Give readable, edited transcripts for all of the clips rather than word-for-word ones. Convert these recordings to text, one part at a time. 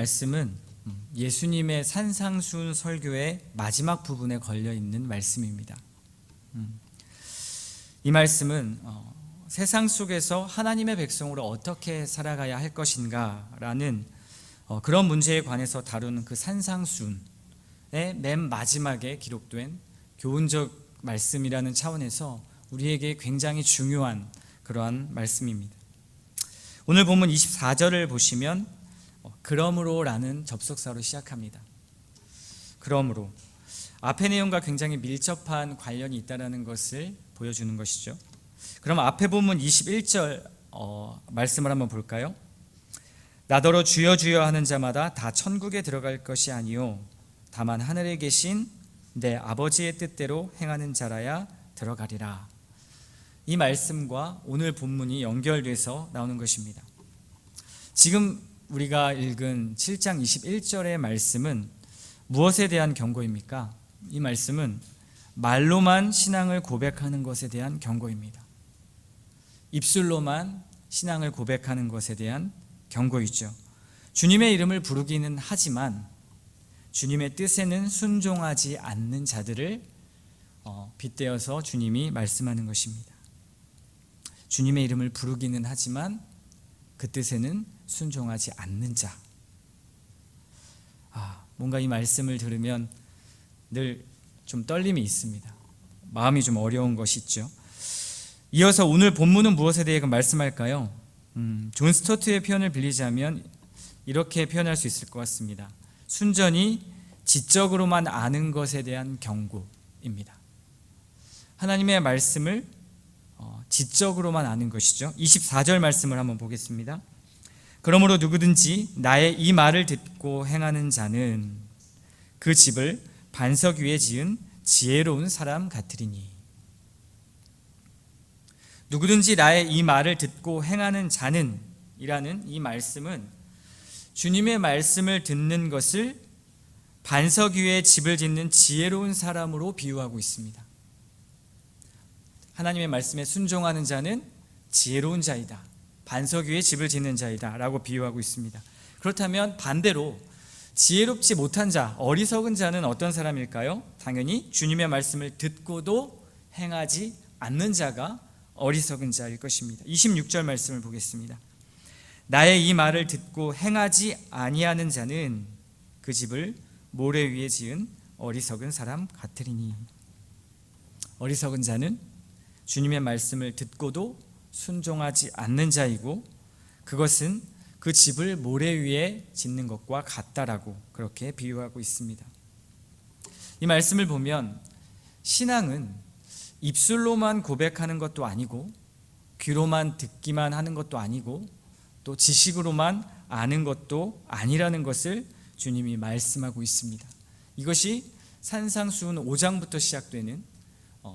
말씀은 예수님의 산상수훈 설교의 마지막 부분에 걸려 있는 말씀입니다. 이 말씀은 세상 속에서 하나님의 백성으로 어떻게 살아가야 할 것인가라는 그런 문제에 관해서 다루는 그 산상수훈의 맨 마지막에 기록된 교훈적 말씀이라는 차원에서 우리에게 굉장히 중요한 그러한 말씀입니다. 오늘 본문 24절을 보시면 그러므로 라는 접속사로 시작합니다. 그러므로 앞의 내용과 굉장히 밀접한 관련이 있다는 것을 보여주는 것이죠. 그럼 앞에 본문 21절 말씀을 한번 볼까요? 나더러 주여 주여 하는 자마다 다 천국에 들어갈 것이 아니요 다만 하늘에 계신 내 아버지의 뜻대로 행하는 자라야 들어가리라. 이 말씀과 오늘 본문이 연결돼서 나오는 것입니다. 지금 우리가 읽은 7장 21절의 말씀은 무엇에 대한 경고입니까? 이 말씀은 말로만 신앙을 고백하는 것에 대한 경고입니다. 입술로만 신앙을 고백하는 것에 대한 경고이죠. 주님의 이름을 부르기는 하지만 주님의 뜻에는 순종하지 않는 자들을 빗대어서 주님이 말씀하는 것입니다. 주님의 이름을 부르기는 하지만 그 뜻에는 순종하지 않는 자. 뭔가 이 말씀을 들으면 늘 좀 떨림이 있습니다. 마음이 좀 어려운 것이 있죠. 이어서 오늘 본문은 무엇에 대해 말씀할까요? 존 스토트의 표현을 빌리자면 이렇게 표현할 수 있을 것 같습니다. 순전히 지적으로만 아는 것에 대한 경고입니다. 하나님의 말씀을 지적으로만 아는 것이죠. 24절 말씀을 한번 보겠습니다. 그러므로 누구든지 나의 이 말을 듣고 행하는 자는 그 집을 반석 위에 지은 지혜로운 사람 같으리니. 누구든지 나의 이 말을 듣고 행하는 자는 이라는 이 말씀은 주님의 말씀을 듣는 것을 반석 위에 집을 짓는 지혜로운 사람으로 비유하고 있습니다. 하나님의 말씀에 순종하는 자는 지혜로운 자이다. 반석 위에 집을 짓는 자이다 라고 비유하고 있습니다. 그렇다면 반대로 지혜롭지 못한 자, 어리석은 자는 어떤 사람일까요? 당연히 주님의 말씀을 듣고도 행하지 않는 자가 어리석은 자일 것입니다. 26절 말씀을 보겠습니다. 나의 이 말을 듣고 행하지 아니하는 자는 그 집을 모래 위에 지은 어리석은 사람 같으리니. 어리석은 자는 주님의 말씀을 듣고도 순종하지 않는 자이고 그것은 그 집을 모래 위에 짓는 것과 같다라고 그렇게 비유하고 있습니다. 이 말씀을 보면 신앙은 입술로만 고백하는 것도 아니고 귀로만 듣기만 하는 것도 아니고 또 지식으로만 아는 것도 아니라는 것을 주님이 말씀하고 있습니다. 이것이 산상수훈 5장부터 시작되는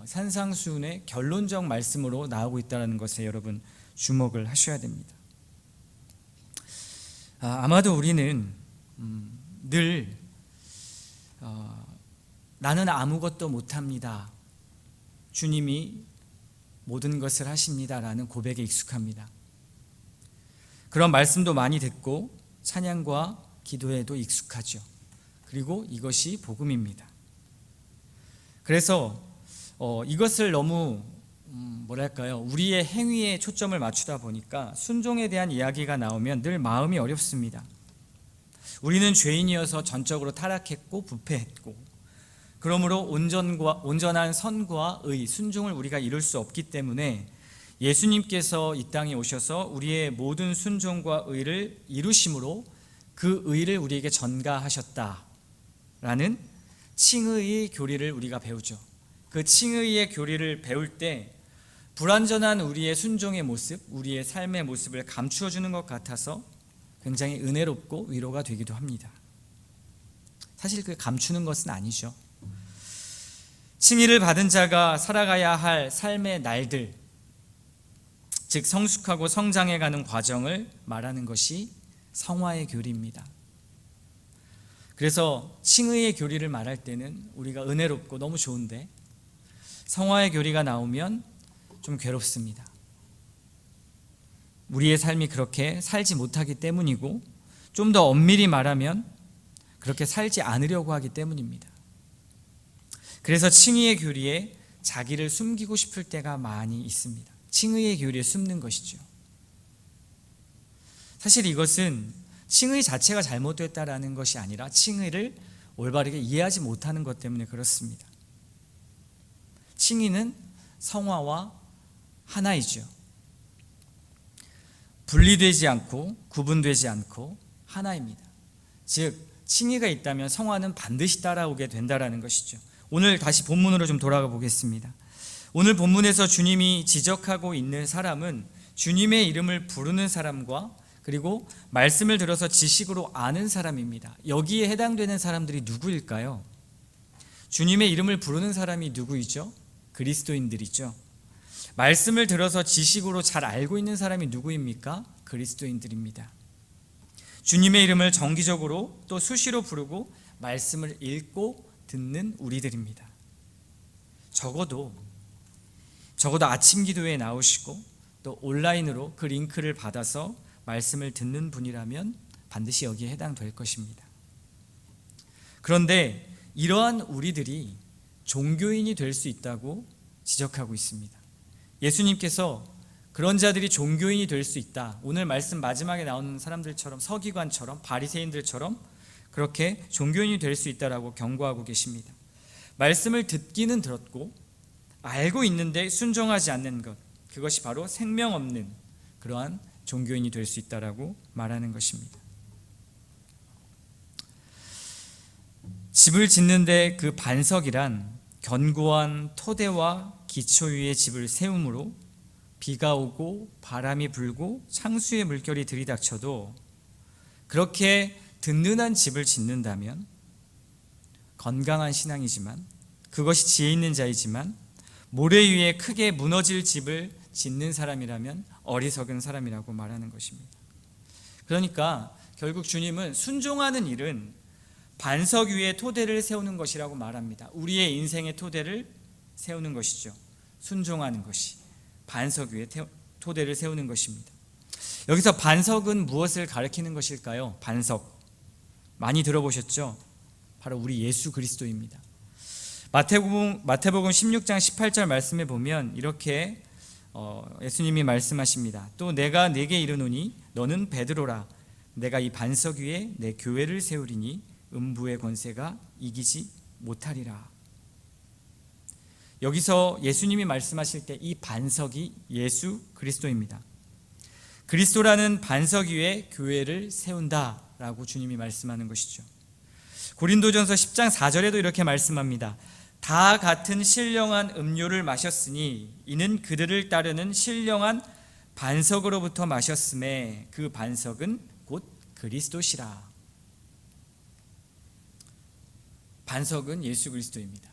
산상수훈의 결론적 말씀으로 나오고 있다는 것에 여러분 주목을 하셔야 됩니다. 아마도 우리는 늘 나는 아무것도 못합니다. 주님이 모든 것을 하십니다라는 고백에 익숙합니다. 그런 말씀도 많이 듣고 찬양과 기도에도 익숙하죠. 그리고 이것이 복음입니다. 그래서 이것을 너무 우리의 행위에 초점을 맞추다 보니까 순종에 대한 이야기가 나오면 늘 마음이 어렵습니다. 우리는 죄인이어서 전적으로 타락했고 부패했고 그러므로 온전한 선과 의, 순종을 우리가 이룰 수 없기 때문에 예수님께서 이 땅에 오셔서 우리의 모든 순종과 의를 이루심으로 그 의를 우리에게 전가하셨다라는 칭의의 교리를 우리가 배우죠. 그 칭의의 교리를 배울 때 불완전한 우리의 순종의 모습, 우리의 삶의 모습을 감추어 주는 것 같아서 굉장히 은혜롭고 위로가 되기도 합니다. 사실 그 감추는 것은 아니죠. 칭의를 받은 자가 살아가야 할 삶의 날들, 즉 성숙하고 성장해가는 과정을 말하는 것이 성화의 교리입니다. 그래서 칭의의 교리를 말할 때는 우리가 은혜롭고 너무 좋은데 성화의 교리가 나오면 좀 괴롭습니다. 우리의 삶이 그렇게 살지 못하기 때문이고 좀 더 엄밀히 말하면 그렇게 살지 않으려고 하기 때문입니다. 그래서 칭의의 교리에 자기를 숨기고 싶을 때가 많이 있습니다. 칭의의 교리에 숨는 것이죠. 사실 이것은 칭의 자체가 잘못됐다라는 것이 아니라 칭의를 올바르게 이해하지 못하는 것 때문에 그렇습니다. 칭의는 성화와 하나이죠. 분리되지 않고 구분되지 않고 하나입니다. 즉 칭의가 있다면 성화는 반드시 따라오게 된다라는 것이죠. 오늘 다시 본문으로 좀 돌아가 보겠습니다. 오늘 본문에서 주님이 지적하고 있는 사람은 주님의 이름을 부르는 사람과 그리고 말씀을 들어서 지식으로 아는 사람입니다. 여기에 해당되는 사람들이 누구일까요? 주님의 이름을 부르는 사람이 누구이죠? 그리스도인들이죠. 말씀을 들어서 지식으로 잘 알고 있는 사람이 누구입니까? 그리스도인들입니다. 주님의 이름을 정기적으로 또 수시로 부르고 말씀을 읽고 듣는 우리들입니다. 적어도 아침 기도에 나오시고 또 온라인으로 그 링크를 받아서 말씀을 듣는 분이라면 반드시 여기에 해당될 것입니다. 그런데 이러한 우리들이 종교인이 될 수 있다고 지적하고 있습니다. 예수님께서 그런 자들이 종교인이 될 수 있다. 오늘 말씀 마지막에 나오는 사람들처럼 서기관처럼 바리새인들처럼 그렇게 종교인이 될 수 있다라고 경고하고 계십니다. 말씀을 듣기는 들었고 알고 있는데 순종하지 않는 것, 그것이 바로 생명 없는 그러한 종교인이 될 수 있다라고 말하는 것입니다. 집을 짓는데 그 반석이란 견고한 토대와 기초 위에 집을 세움으로 비가 오고 바람이 불고 창수의 물결이 들이닥쳐도 그렇게 든든한 집을 짓는다면 건강한 신앙이지만 그것이 지혜 있는 자이지만 모래 위에 크게 무너질 집을 짓는 사람이라면 어리석은 사람이라고 말하는 것입니다. 그러니까 결국 주님은 순종하는 일은 반석 위에 토대를 세우는 것이라고 말합니다. 우리의 인생의 토대를 세우는 것이죠. 순종하는 것이 반석 위에 토대를 세우는 것입니다. 여기서 반석은 무엇을 가리키는 것일까요? 반석 많이 들어보셨죠? 바로 우리 예수 그리스도입니다. 마태복음 16장 18절 말씀에 보면 이렇게 예수님이 말씀하십니다. 또 내가 네게 이르노니 너는 베드로라. 내가 이 반석 위에 내 교회를 세우리니 음부의 권세가 이기지 못하리라. 여기서 예수님이 말씀하실 때 이 반석이 예수 그리스도입니다. 그리스도라는 반석 위에 교회를 세운다라고 주님이 말씀하는 것이죠. 고린도전서 10장 4절에도 이렇게 말씀합니다. 다 같은 신령한 음료를 마셨으니 이는 그들을 따르는 신령한 반석으로부터 마셨음에 그 반석은 곧 그리스도시라. 반석은 예수 그리스도입니다.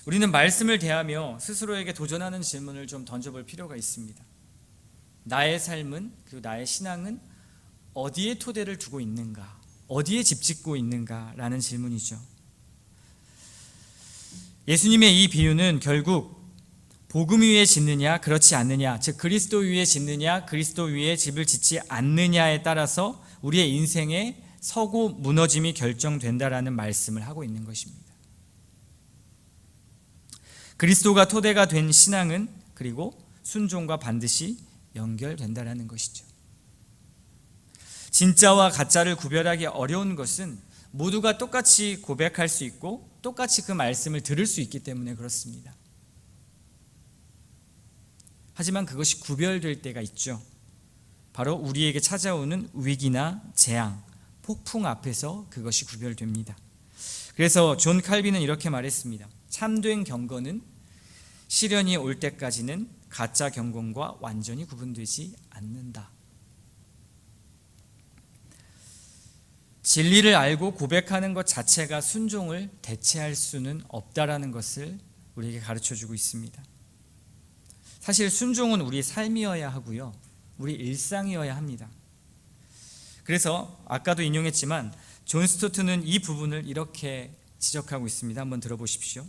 우리는 말씀을 대하며 스스로에게 도전하는 질문을 좀 던져볼 필요가 있습니다. 나의 삶은, 그리고 나의 신앙은 어디에 토대를 두고 있는가? 어디에 집 짓고 있는가? 라는 질문이죠. 예수님의 이 비유는 결국 복음 위에 짓느냐 그렇지 않느냐, 즉 그리스도 위에 짓느냐 그리스도 위에 집을 짓지 않느냐에 따라서 우리의 인생의 서고 무너짐이 결정된다라는 말씀을 하고 있는 것입니다. 그리스도가 토대가 된 신앙은 그리고 순종과 반드시 연결된다라는 것이죠. 진짜와 가짜를 구별하기 어려운 것은 모두가 똑같이 고백할 수 있고 똑같이 그 말씀을 들을 수 있기 때문에 그렇습니다. 하지만 그것이 구별될 때가 있죠. 바로 우리에게 찾아오는 위기나 재앙, 폭풍 앞에서 그것이 구별됩니다. 그래서 존 칼빈은 이렇게 말했습니다. 참된 경건은 시련이 올 때까지는 가짜 경건과 완전히 구분되지 않는다. 진리를 알고 고백하는 것 자체가 순종을 대체할 수는 없다라는 것을 우리에게 가르쳐주고 있습니다. 사실 순종은 우리 삶이어야 하고요, 우리 일상이어야 합니다. 그래서 아까도 인용했지만 존 스토트는 이 부분을 이렇게 지적하고 있습니다. 한번 들어보십시오.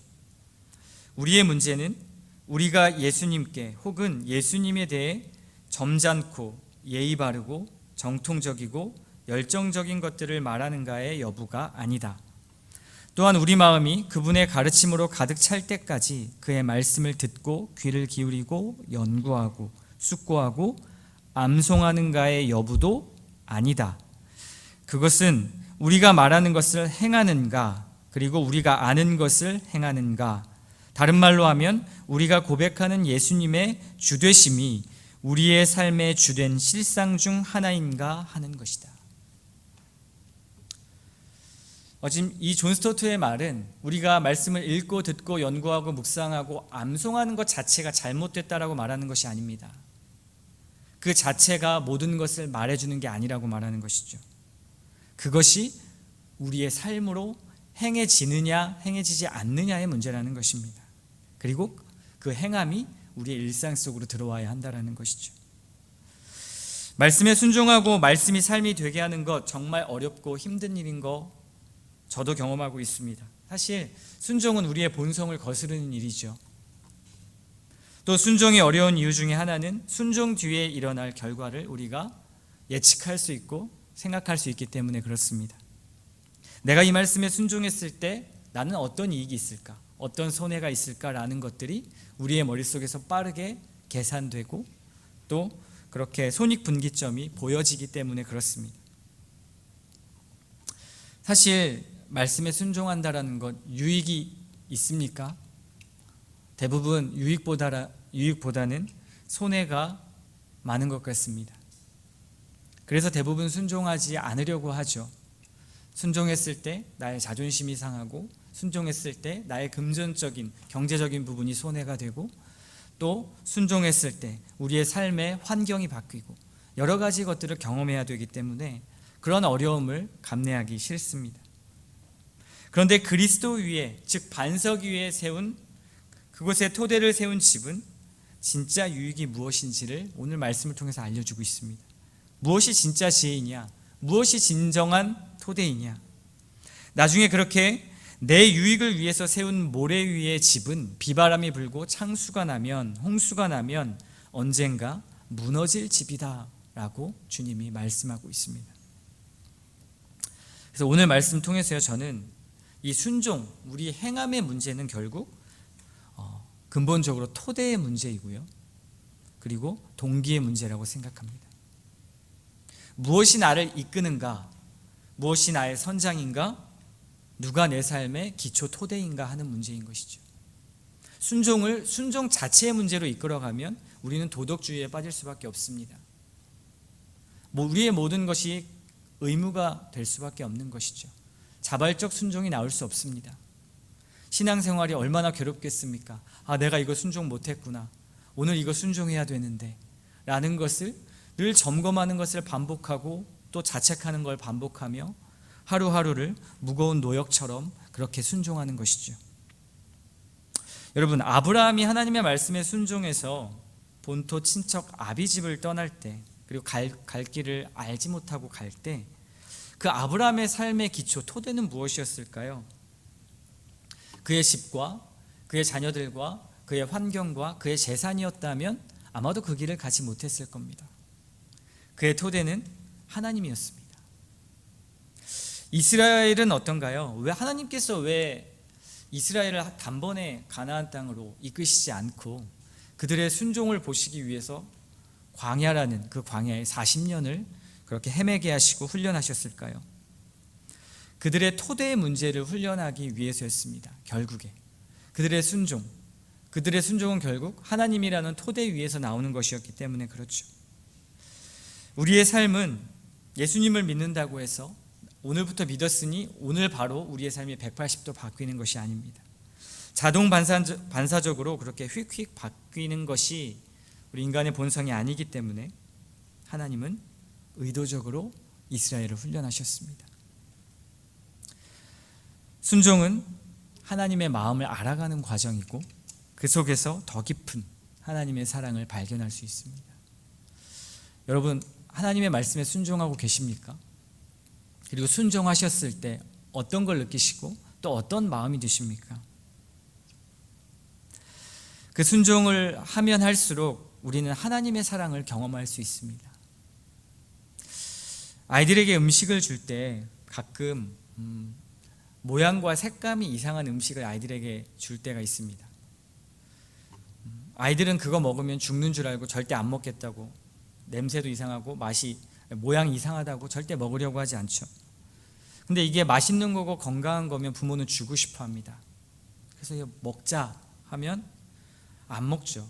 우리의 문제는 우리가 예수님께 혹은 예수님에 대해 점잖고 예의 바르고 정통적이고 열정적인 것들을 말하는가의 여부가 아니다. 또한 우리 마음이 그분의 가르침으로 가득 찰 때까지 그의 말씀을 듣고 귀를 기울이고 연구하고 숙고하고 암송하는가의 여부도 아니다. 그것은 우리가 말하는 것을 행하는가, 그리고 우리가 아는 것을 행하는가, 다른 말로 하면 우리가 고백하는 예수님의 주되심이 우리의 삶의 주된 실상 중 하나인가 하는 것이다. 지금 이 존 스토트의 말은 우리가 말씀을 읽고 듣고 연구하고 묵상하고 암송하는 것 자체가 잘못됐다라고 말하는 것이 아닙니다. 그 자체가 모든 것을 말해주는 게 아니라고 말하는 것이죠. 그것이 우리의 삶으로 행해지느냐 행해지지 않느냐의 문제라는 것입니다. 그리고 그 행함이 우리의 일상 속으로 들어와야 한다는 것이죠. 말씀에 순종하고 말씀이 삶이 되게 하는 것 정말 어렵고 힘든 일인 거 저도 경험하고 있습니다. 사실 순종은 우리의 본성을 거스르는 일이죠. 또 순종이 어려운 이유 중에 하나는 순종 뒤에 일어날 결과를 우리가 예측할 수 있고 생각할 수 있기 때문에 그렇습니다. 내가 이 말씀에 순종했을 때 나는 어떤 이익이 있을까? 어떤 손해가 있을까라는 것들이 우리의 머릿속에서 빠르게 계산되고 또 그렇게 손익분기점이 보여지기 때문에 그렇습니다. 사실 말씀에 순종한다라는 것 유익이 있습니까? 대부분 유익보다는 손해가 많은 것 같습니다. 그래서 대부분 순종하지 않으려고 하죠. 순종했을 때 나의 자존심이 상하고, 순종했을 때 나의 금전적인 경제적인 부분이 손해가 되고, 또 순종했을 때 우리의 삶의 환경이 바뀌고 여러 가지 것들을 경험해야 되기 때문에 그런 어려움을 감내하기 싫습니다. 그런데 그리스도 위에, 즉 반석 위에 세운, 그곳에 토대를 세운 집은 진짜 유익이 무엇인지를 오늘 말씀을 통해서 알려주고 있습니다. 무엇이 진짜 지혜이냐, 무엇이 진정한 토대이냐. 나중에 그렇게 내 유익을 위해서 세운 모래 위의 집은 비바람이 불고 창수가 나면, 홍수가 나면 언젠가 무너질 집이다 라고 주님이 말씀하고 있습니다. 그래서 오늘 말씀 통해서요, 저는 이 순종, 우리 행함의 문제는 결국 근본적으로 토대의 문제이고요, 그리고 동기의 문제라고 생각합니다. 무엇이 나를 이끄는가, 무엇이 나의 선장인가, 누가 내 삶의 기초 토대인가 하는 문제인 것이죠. 순종 자체의 문제로 이끌어가면 우리는 도덕주의에 빠질 수밖에 없습니다. 우리의 모든 것이 의무가 될 수밖에 없는 것이죠. 자발적 순종이 나올 수 없습니다. 신앙생활이 얼마나 괴롭겠습니까? 내가 이거 순종 못했구나, 오늘 이거 순종해야 되는데 라는 것을 늘 점검하는 것을 반복하고 또 자책하는 걸 반복하며 하루하루를 무거운 노역처럼 그렇게 순종하는 것이죠. 여러분, 아브라함이 하나님의 말씀에 순종해서 본토 친척 아비집을 떠날 때, 그리고 갈 길을 알지 못하고 갈 때 그 아브라함의 삶의 기초 토대는 무엇이었을까요? 그의 집과 그의 자녀들과 그의 환경과 그의 재산이었다면 아마도 그 길을 가지 못했을 겁니다. 그의 토대는 하나님이었습니다. 이스라엘은 어떤가요? 왜 하나님께서 이스라엘을 단번에 가나안 땅으로 이끄시지 않고 그들의 순종을 보시기 위해서 광야라는 그 광야에 40년을 그렇게 헤매게 하시고 훈련하셨을까요? 그들의 토대의 문제를 훈련하기 위해서였습니다. 결국에 그들의 순종은 결국 하나님이라는 토대 위에서 나오는 것이었기 때문에 그렇죠. 우리의 삶은 예수님을 믿는다고 해서 오늘부터 믿었으니 오늘 바로 우리의 삶이 180도 바뀌는 것이 아닙니다. 자동 반사적으로 그렇게 휙휙 바뀌는 것이 우리 인간의 본성이 아니기 때문에 하나님은 의도적으로 이스라엘을 훈련하셨습니다. 순종은 하나님의 마음을 알아가는 과정이고 그 속에서 더 깊은 하나님의 사랑을 발견할 수 있습니다. 여러분, 하나님의 말씀에 순종하고 계십니까? 그리고 순종하셨을 때 어떤 걸 느끼시고 또 어떤 마음이 드십니까? 그 순종을 하면 할수록 우리는 하나님의 사랑을 경험할 수 있습니다. 아이들에게 음식을 줄 때 가끔 모양과 색감이 이상한 음식을 아이들에게 줄 때가 있습니다. 아이들은 그거 먹으면 죽는 줄 알고 절대 안 먹겠다고, 냄새도 이상하고 모양이 이상하다고 절대 먹으려고 하지 않죠. 근데 이게 맛있는 거고 건강한 거면 부모는 주고 싶어 합니다. 그래서 이거 먹자 하면 안 먹죠.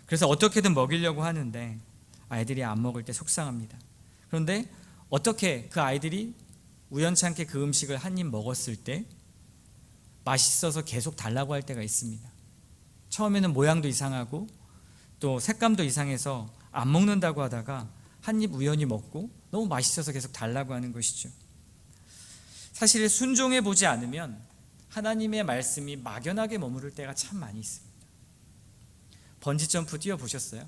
그래서 어떻게든 먹이려고 하는데 아이들이 안 먹을 때 속상합니다. 그런데 어떻게 그 아이들이 우연찮게 그 음식을 한 입 먹었을 때 맛있어서 계속 달라고 할 때가 있습니다. 처음에는 모양도 이상하고 또 색감도 이상해서 안 먹는다고 하다가 한 입 우연히 먹고 너무 맛있어서 계속 달라고 하는 것이죠. 사실 순종해 보지 않으면 하나님의 말씀이 막연하게 머무를 때가 참 많이 있습니다. 번지점프 뛰어보셨어요?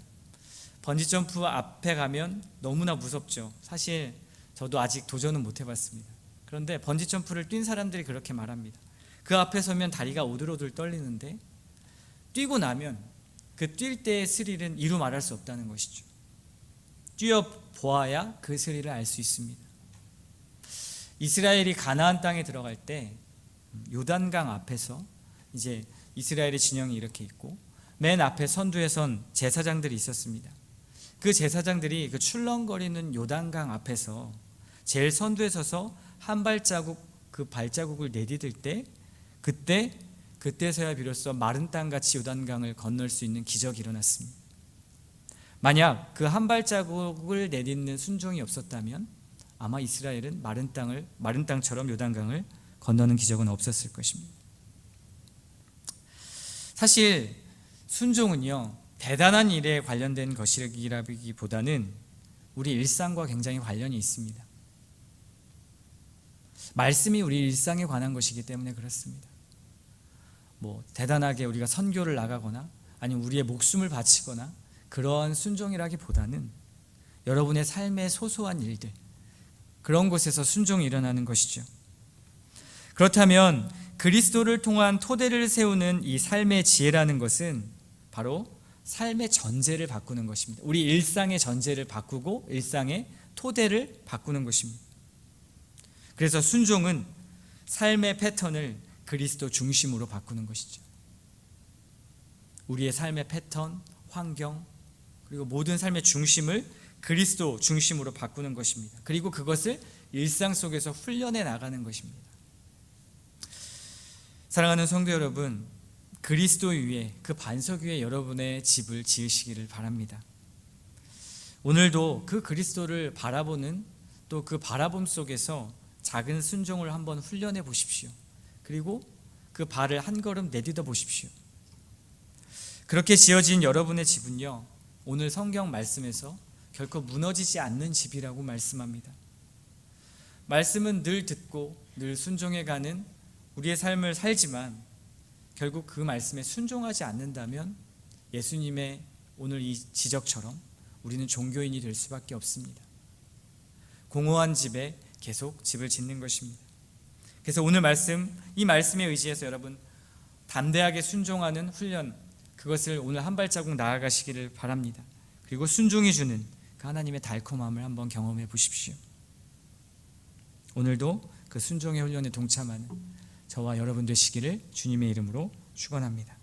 번지점프 앞에 가면 너무나 무섭죠. 사실 저도 아직 도전은 못 해봤습니다. 그런데 번지점프를 뛴 사람들이 그렇게 말합니다. 그 앞에 서면 다리가 오들오들 떨리는데 뛰고 나면 그 뛸 때의 스릴은 이루 말할 수 없다는 것이죠. 뛰어보아야 그 스릴을 알 수 있습니다. 이스라엘이 가나안 땅에 들어갈 때 요단강 앞에서 이제 이스라엘의 진영이 이렇게 있고 맨 앞에 선두에 선 제사장들이 있었습니다. 그 제사장들이 그 출렁거리는 요단강 앞에서 제일 선두에 서서 한 발자국 그 발자국을 내디딜 때 그때서야 비로소 마른 땅같이 요단강을 건널 수 있는 기적이 일어났습니다. 만약 그 한 발자국을 내딛는 순종이 없었다면 아마 이스라엘은 마른 땅처럼 요단강을 건너는 기적은 없었을 것입니다. 사실 순종은요, 대단한 일에 관련된 것이라기보다는 우리 일상과 굉장히 관련이 있습니다. 말씀이 우리 일상에 관한 것이기 때문에 그렇습니다. 대단하게 우리가 선교를 나가거나 아니면 우리의 목숨을 바치거나 그러한 순종이라기보다는 여러분의 삶의 소소한 일들, 그런 곳에서 순종이 일어나는 것이죠. 그렇다면 그리스도를 통한 토대를 세우는 이 삶의 지혜라는 것은 바로 삶의 전제를 바꾸는 것입니다. 우리 일상의 전제를 바꾸고 일상의 토대를 바꾸는 것입니다. 그래서 순종은 삶의 패턴을 그리스도 중심으로 바꾸는 것이죠. 우리의 삶의 패턴, 환경, 그리고 모든 삶의 중심을 그리스도 중심으로 바꾸는 것입니다. 그리고 그것을 일상 속에서 훈련해 나가는 것입니다. 사랑하는 성도 여러분, 그리스도 위에, 그 반석 위에 여러분의 집을 지으시기를 바랍니다. 오늘도 그 그리스도를 바라보는, 또 그 바라봄 속에서 작은 순종을 한번 훈련해 보십시오. 그리고 그 발을 한 걸음 내딛어 보십시오. 그렇게 지어진 여러분의 집은요, 오늘 성경 말씀에서 결코 무너지지 않는 집이라고 말씀합니다. 말씀은 늘 듣고 늘 순종해가는 우리의 삶을 살지만 결국 그 말씀에 순종하지 않는다면 예수님의 오늘 이 지적처럼 우리는 종교인이 될 수밖에 없습니다. 공허한 집에 계속 집을 짓는 것입니다. 그래서 오늘 이 말씀에 의지해서 여러분 담대하게 순종하는 훈련, 그것을 오늘 한 발자국 나아가시기를 바랍니다. 그리고 순종이 주는 그 하나님의 달콤함을 한번 경험해 보십시오. 오늘도 그 순종의 훈련에 동참하는 저와 여러분 되시기를 주님의 이름으로 축원합니다.